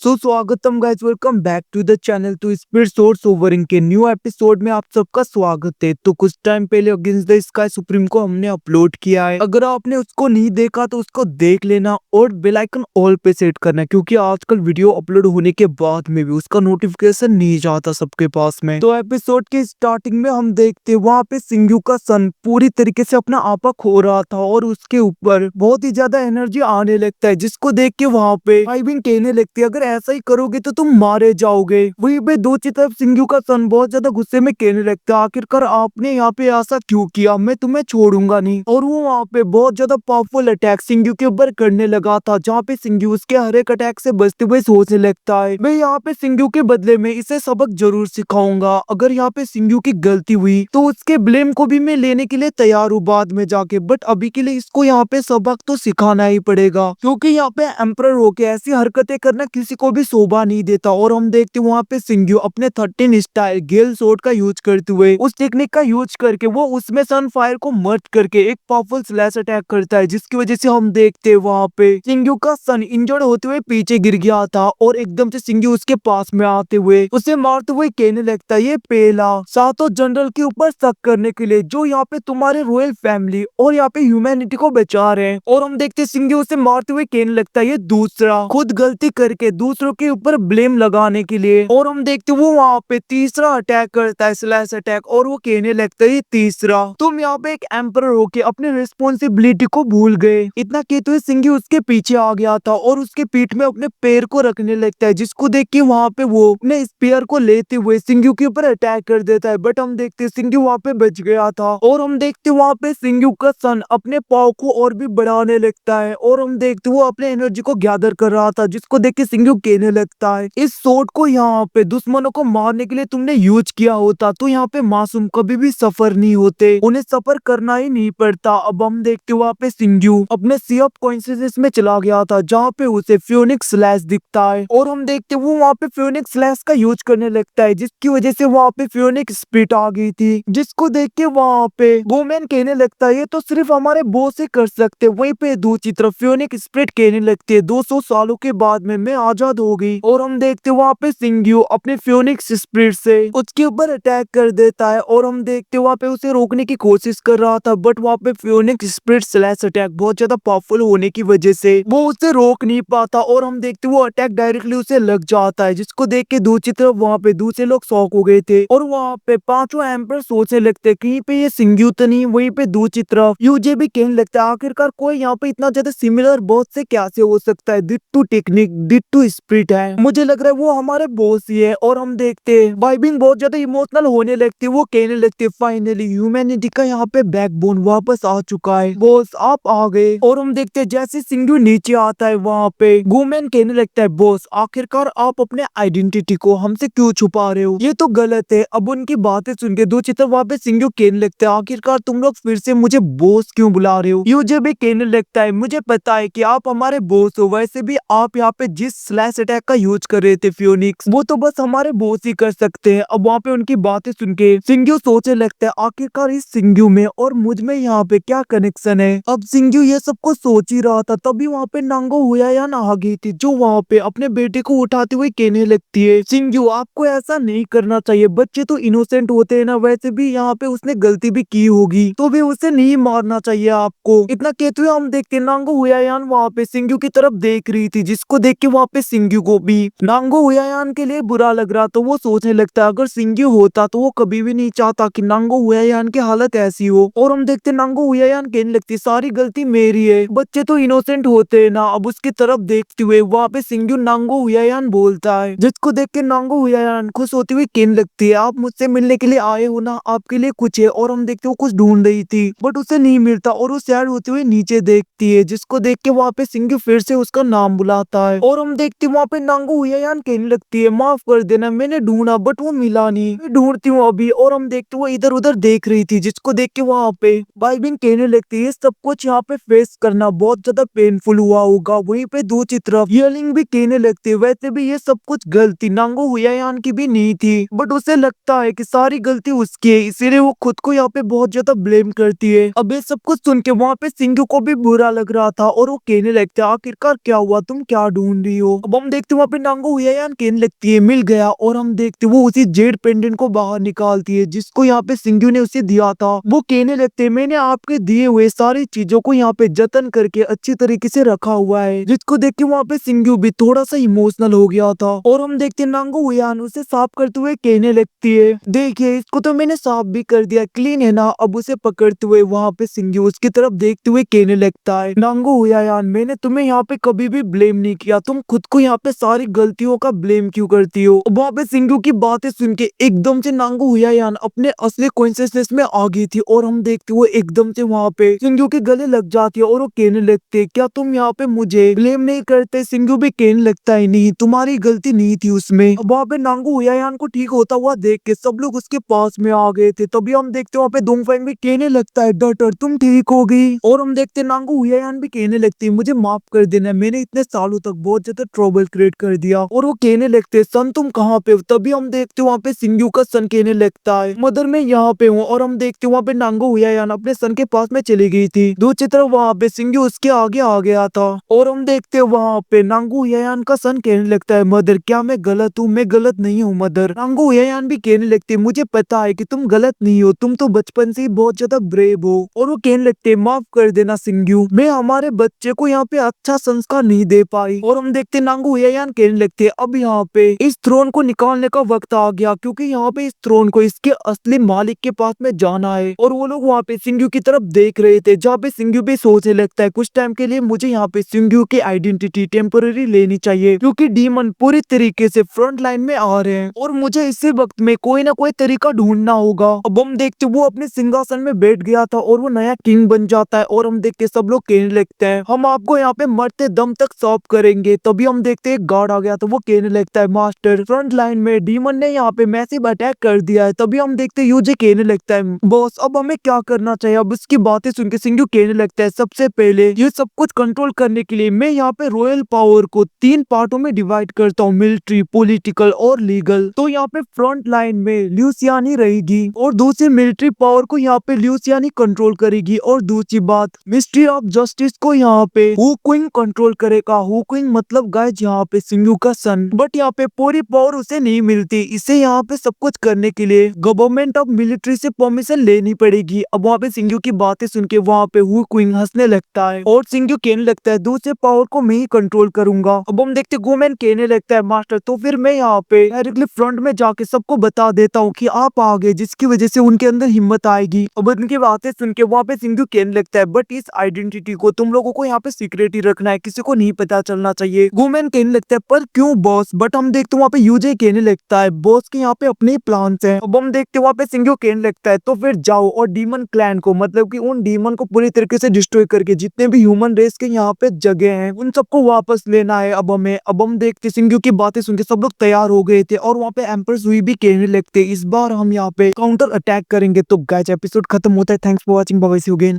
सो स्वागतम guys, welcome back to the channel. तो speed source ओवरिंग के न्यू एपिसोड में आप सबका स्वागत है। तो कुछ टाइम पहले अगेंस्ट द स्काई सुप्रीम को हमने अपलोड किया है। अगर आपने उसको नहीं देखा तो उसको देख लेना और बेल आइकन ऑल पे सेट करना, क्योंकि आजकल वीडियो अपलोड होने के बाद में भी उसका नोटिफिकेशन नहीं जाता सबके पास में। तो एपिसोड के स्टार्टिंग में हम देखते वहाँ पे सिंगयू का सन पूरी तरीके से अपना आपा खो रहा था और उसके ऊपर बहुत ही ज्यादा एनर्जी आने लगता है, जिसको देख के वहाँ पे आइविंग कहने लगती है अगर ऐसा ही करोगे तो तुम मारे जाओगे। वहीं पे दूसरी तरफ सिंगयू का सन बहुत ज्यादा गुस्से में कहने लगता है आखिरकार आपने यहाँ पे ऐसा क्यों किया, मैं तुम्हें छोड़ूंगा नहीं। और वो वहाँ पे बहुत ज्यादा पावरफुल अटैक सिंगयू के ऊपर करने लगा था, जहाँ पे सिंगयू उसके हर एक अटैक से बचते हुए सोचने लगता है मैं यहाँ पे सिंगयू के बदले में इसे सबक जरूर सिखाऊंगा। अगर यहाँ पे सिंगयू की गलती हुई तो उसके ब्लेम को भी मैं लेने के लिए तैयार हूँ बाद में जाके, बट अभी के लिए इसको यहाँ पे सबक तो सिखाना ही पड़ेगा, क्योंकि यहाँ पे एम्परर होके ऐसी हरकतें करना किसी को भी शोभा नहीं देता। और हम देखते वहाँ पे सिंगयू अपने 13 स्टाइल गेल शॉट का यूज करते हुए उस टेक्निक का यूज करके वो उसमें सनफायर को मर्ज करके एक पावरफुल स्लैश अटैक करता है, जिसकी वजह से हम देखते वहाँ पे सिंगयू का सन इंजर्ड होते हुए पीछे गिर गया था और एकदम से सिंगयू उसके पास में आते हुए उसे मारते हुए कहने लगता है ये पहला सातों जनरल के ऊपर शक करने के लिए जो यहाँ पे तुम्हारे रॉयल फैमिली और यहाँ पे ह्यूमैनिटी को बचा रहे हैं। और हम देखते सिंगयू उसे मारते हुए कहने लगता है ये दूसरा खुद गलती करके दूसरों के ऊपर ब्लेम लगाने के लिए। और हम देखते वो वहाँ पे तीसरा अटैक करता है स्लैश अटैक, और वो कहने लगता है ये तीसरा तुम यहाँ पे एक एम्परर होके अपने रिस्पॉन्सिबिलिटी को भूल गए। इतना कहते हुए सिंगयू उसके पीछे आ गया था और उसके पीठ में अपने पैर को रखने लगता है, जिसको देख के वहाँ पे वो अपने स्पीयर को लेते हुए सिंगयू के ऊपर अटैक कर देता है, बट हम देखते सिंगयू वहाँ पे बच गया था। और हम देखते वहाँ पे सिंगयू का सन अपने पाव को और भी बढ़ाने लगता है और हम देखते वो अपने एनर्जी को गैदर कर रहा था, जिसको देख के सिंगयू कहने लगता है इस शॉट को यहाँ पे दुश्मनों को मारने के लिए तुमने यूज किया होता तो यहाँ पे मासूम कभी भी सफर नहीं होते, उन्हें सफर करना ही नहीं पड़ता। अब हम देखते वहाँ पे सिंगयू अपने सी ऑफ कॉन्शियसनेस में चला गया था, जहाँ पे उसे फ्यूनिक्स स्लैश दिखता है और हम देखते वो वहाँ पे फ्यूनिक्स स्लैश का यूज करने लगता है, जिसकी वजह से वहाँ पे फ्यूनिक्स स्प्लिट आ गई थी, जिसको देख के वहाँ पे वुमेन कहने लगता है ये तो सिर्फ हमारे बॉस ही कर सकते। वहीं पे दूसरी तरफ फ्यूनिक्स स्प्लिट कहने लगती है 200 सालों के बाद में मैं आजाद हो गई। और हम देखते वहाँ पे सिंगयू अपने फ्यूनिक्स स्प्लिट से उसके ऊपर अटैक कर देता है और हम देखते वहाँ पे उसे रोकने की कोशिश कर रहा था, बट वहाँ पे फ्यूनिक्स स्प्लिट स्लैश अटैक बहुत ज्यादा पावरफुल होने की वजह से वो उसे रोक नहीं पाता और हम देखते वो अटैक डायरेक्टली उसे लग जाता है, जिसको देख के दूसरी तरफ वहाँ पे दूसरे लोग शॉक हो गए थे और वहाँ पे पांचों एम्पर सोचने लगते कहीं पे ये सिंगयू तो नहीं। वहीं पे दूसरी तरफ यूजे भी कहने लगता है आखिरकार कोई यहाँ पे इतना ज्यादा सिमिलर बॉस से कैसे हो सकता है, डिट्टू टेक्निक डिट्टू स्प्रिट है, मुझे लग रहा है वो हमारे बॉस ही है। और हम देखते हैं वाइबिंग बहुत ज्यादा इमोशनल होने लगती है, वो कहने लगती है फाइनली ह्यूमैनिटी का यहाँ पे बैकबोन वापस आ चुका है, बॉस आप आ गए। और हम देखते हैं जैसे सिंगयू नीचे आता है वहाँ पे वुमेन कहने लगता है बॉस आखिरकार आप अपने आइडेंटिटी को हमसे क्यों छुपा रहे हो, ये तो गलत है। अब उनकी बातें सुन के दूसरी तरफ वहाँ पे सिंगयू कहने लगता है आखिरकार तुम लोग फिर से मुझे बॉस क्यों बुला रहे हो। यूजे भी कहने लगता है मुझे पता है कि आप हमारे बॉस हो, वैसे भी आप यहाँ पे जिस स्लैश अटैक का यूज कर रहे थे फ्यूनिक्स वो तो बस हमारे बॉस ही कर सकते हैं। अब वहाँ पे उनकी बातें सुन के सिंगयू सोचने लगता है आखिरकार इस सिंगयू में और मुझ में यहाँ पे क्या कनेक्शन है। अब सिंगयू ये सब कुछ सोच ही रहा था, तभी वहाँ पे नांगो हुयायान आ गई थी, जो वहाँ पे अपने बेटे को उठाते हुए कहने लगती है सिंगयू आपको ऐसा नहीं करना चाहिए, बच्चे तो इनोसेंट होते हैं ना, वैसे भी यहाँ पे उसने गलती भी की होगी तो भी उसे नहीं मारना चाहिए आपको। इतना कहते हुए हम देखते नांगो हुयायान वहाँ पे सिंगयू की तरफ देख रही थी, जिसको देख के वहाँ पे सिंगयू को भी नांगो हुयायान के लिए बुरा लग रहा, तो वो सोचने लगता है अगर सिंगयू होता तो वो कभी भी नहीं चाहता कि नांगो हुयायान की हालत ऐसी हो। और हम देखते नांगो हुयायान कहने लगती सारी गलती मेरी है, बच्चे तो इनोसेंट होते हैं ना। अब उसकी तरफ देखते हुए वहाँ पे सिंगयू नांगो हुयायान बोलता है, जिसको देख के नांगो हुयायान खुश होती हुई कहने लगती है आप मुझसे मिलने के लिए आए हो ना, आपके लिए कुछ है। और हम देखते वो कुछ ढूंढ रही थी बट उसे नहीं मिलता और वो सैड होते हुए नीचे देखती है, जिसको देख के वहाँ पे सिंगयू फिर से उसका नाम बुलाता है। और हम देखते वहाँ पे नांगो हुयायान कहने लगती है माफ कर देना मैंने ढूंढा बट वो मिला नहीं, मैं ढूंढती हूँ अभी। और हम देखते वो इधर उधर देख रही थी, जिसको देख के वहाँ पे बाइबिंग कहने लगती है सब कुछ यहाँ पे फेस करना बहुत ज्यादा पेनफुल हुआ होगा। वहीं पे दूसरी तरफ यलिंग भी कहने लगती है वैसे भी ये सब कुछ गलती नांगो हुयायान की भी नहीं थी, बट उसे लगता है कि सारी गलती उसकी है, इसीलिए वो खुद को यहाँ पे बहुत ज्यादा ब्लेम करती है। अब ये सब कुछ सुन के वहाँ पे सिंगयू को भी बुरा लग रहा था और वो कहने लगता है आखिरकार क्या हुआ, तुम क्या ढूंढ रही हो। अब हम देखते वहाँ पे नांगो हुयायान कहने लगती है मिल गया, और हम देखते वो उसी जेड पेंडेंट को बाहर निकालती है जिसको यहाँ पे सिंगू ने उसे दिया था। वो कहने लगते हैं मैंने आपके दिए हुए सारी चीजों को यहाँ पे जतन करके अच्छी तरीके से रखा हुआ है, जिसको देख के वहाँ पे सिंगू भी थोड़ा सा इमोशनल हो गया था। और हम देखते हैं नांगो हुयान उसे साफ करते हुए कहने लगती है देखिए इसको तो मैंने साफ भी कर दिया, क्लीन है ना। अब उसे पकड़ते हुए वहाँ पे सिंगू उसकी तरफ देखते हुए कहने लगता है नांगो हुयान मैंने तुम्हें यहाँ पे कभी भी ब्लेम नहीं किया, तुम खुद को यहाँ पे सारी गलतियों का ब्लेम क्यों करती हो। वहाँ पे सिंगू की बातें सुन के एकदम से नांगो हुयान अपने असली कॉन्शियसनेस में आ गई थी, और हम देखते हुए एकदम से वहाँ पे सिंगू के गले लग जाती है और वो कहने लगते क्या तुम यहाँ पे मुझे ब्लेम नहीं करते। सिंगू भी कहने लगता है नहीं तुम्हारी गलती नहीं थी उसमें। अब वहाँ पे नांगो हुयान को ठीक होता हुआ देख के सब लोग उसके पास में आ गए थे, तभी हम देखते वहाँ पे दोंगफेंग भी कहने लगता है डॉक्टर तुम ठीक हो गई। और हम देखते नांगो हुयान भी कहने लगती है मुझे माफ कर देना, मैंने इतने सालों तक बहुत ज्यादा ट्रबल क्रिएट कर दिया। और वो कहने लगते सन तुम कहाँ पे हो, तभी हम देखते वहाँ पे सिंगू का सन कहने लगता है मदर मैं यहाँ पे हूँ। और हम देखते वहाँ पे नांगो हुयान अपने सन के पास में चली गई थी, दूसरी तरफ वहाँ पे सिंगू उसके आगे आ गया था। और हम देखते वहाँ पे नांगो हुयान का सन कहने लगता है मदर क्या मैं गलत हूँ, मैं गलत नहीं हूँ मदर। नांगो हुयान भी कहने लगते है मुझे पता है कि तुम गलत नहीं हो, तुम तो बचपन से ही बहुत ज्यादा ब्रेव हो। और वो कहने लगते हैं माफ कर देना सिंगू, मैं हमारे बच्चे को यहाँ पे अच्छा संस्कार नहीं दे पाई। और हम देखते नांगो हुयान कहने लगते हैं अब यहाँ पे इस थ्रोन को निकालने का वक्त आ गया, क्योंकि यहाँ पे इस थ्रोन को इसके असली मालिक के पास में जाना है। और वो लोग वहाँ पे सिंगू की तरफ देख रहे थे, जहाँ पे सिंगू भी सोचने लगता है कुछ टाइम के लिए मुझे यहाँ पे सिंगू की आइडेंटिटी टेम्पोररी लेनी चाहिए, क्योंकि डीमन पूरी तरीके से फ्रंट लाइन में आ रहे हैं और मुझे इसी वक्त में कोई ना कोई तरीका ढूंढना होगा। अब हम देखते वो अपने सिंहासन में बैठ गया था और वो नया किंग बन जाता है। और हम देखते सब लोग कहने लगते हैं हम आपको यहाँ पे मरते दम तक सर्व करेंगे। तभी हम देखते एक गार्ड आ गया, तो वो कहने लगता है मास्टर फ्रंट लाइन में डीमन ने यहाँ पे मैसिव अटैक कर दिया है। तभी हम देखते यूजे कहने लगता है बॉस अब हमें क्या करना चाहिए। अब उसकी बातें सुन के सिंगू कहने लगता है सबसे पहले ये सब कुछ कंट्रोल करने के लिए मैं यहाँ पे रॉयल पावर को 3 पार्टों में डिवाइड करता हूँ, मिलिट्री, पॉलिटिकल और लीगल। तो यहाँ पे फ्रंट लाइन में ल्यूसियानी रहेगी और दूसरी मिलिट्री पावर को यहाँ पे ल्यूसियानी कंट्रोल करेगी। और दूसरी बात मिस्ट्री ऑफ जस्टिस को यहाँ पे हु क्विंग कंट्रोल करेगा। हु क्विंग मतलब गाइस यहाँ पे सिंगू का सन, बट यहाँ पे पूरी पावर उसे नहीं मिलती, इसे यहाँ पे सब कुछ करने के लिए गवर्नमेंट ऑफ मिलिट्री से परमिशन लेनी पड़ेगी। अब वहाँ पे सिंगू की बातें सुन के वहाँ पे हु क्विंग हंसने लगता है और सिंगू कहने लगता है दूसरे पावर को मैं ही कंट्रोल करूंगा। अब हम देखते गोमैन कहने लगता है मास्टर तो फिर मैं यहाँ पे डायरेक्टली फ्रंट में जाके सबको बता देता हूँ कि आप आ गए, जिसकी वजह से उनके अंदर हिम्मत आएगी। अब उनकी बातें सुन के वहाँ पे सिंगू कहने लगता है बट इस आइडेंटिटी को तुम लोगों को यहाँ पे सीक्रेट ही रखना है, किसी को नहीं पता चलना चाहिए। गोमैन कहने लगता है पर क्यों बॉस। बट हम देखते वहाँ पे यूजे कहने लगता है बॉस के यहाँ पे अपने प्लान्स हैं। अब हम देखते वहाँ पे सिंगू कहने लगता है तो फिर जाओ और डीमन क्लैन को मतलब कि उन डीमन को पूरी तरीके से डिस्ट्रॉय करके जितने भी ह्यूमन रेस के यहाँ पे जगह हैं उन सबको वापस लेना है। अब हम देखते सिंगू की बातें सुन के सब लोग तैयार हो गए थे और वहाँ पे एम्प्रेस हुई भी कहने लगते इस बार हम यहाँ पे काउंटर अटैक करेंगे। तो गाइस एपिसोड खत्म होता है। Thanks for watching, bye bye, see you again.